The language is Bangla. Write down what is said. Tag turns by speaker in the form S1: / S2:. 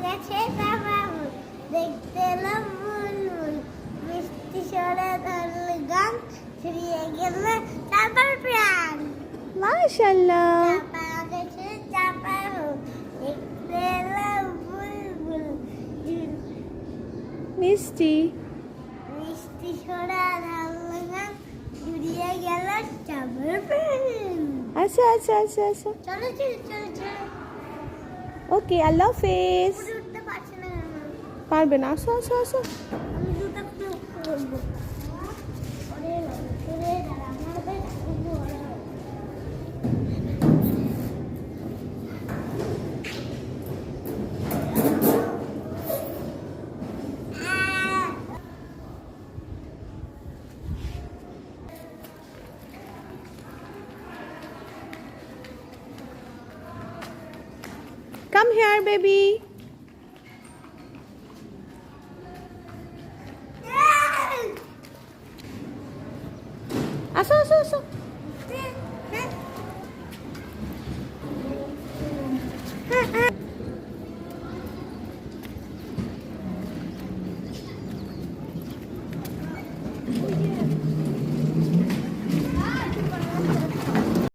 S1: গেছে তারপর দেখতে এলাম বুলবুল মিষ্টি সরে ধরল গান ছড়িয়ে গেল চাপার প্রাণ
S2: মাশাআল্লাহ।
S1: চাপা গেছে চাপার দেখতে এলাম বুলবুল
S2: মিষ্টি
S1: মিষ্টি সরে ধরল গান ছড়িয়ে গেল চাপার প্রাণ।
S2: আচ্ছা আচ্ছা আচ্ছা আচ্ছা
S1: চলো চলো চলো চলো
S2: ওকে, আল্লাহ হাফেজ।
S1: উপরে উঠতে পারছি না
S2: পারবে না, আসো আসো আসো।
S1: আমি জুতা খুলে উঠবো ওরে ওরে দাঁড়া আমার বেশ খুব বড়
S2: কাম হেয়ার বেবি। আসো আসো আসো।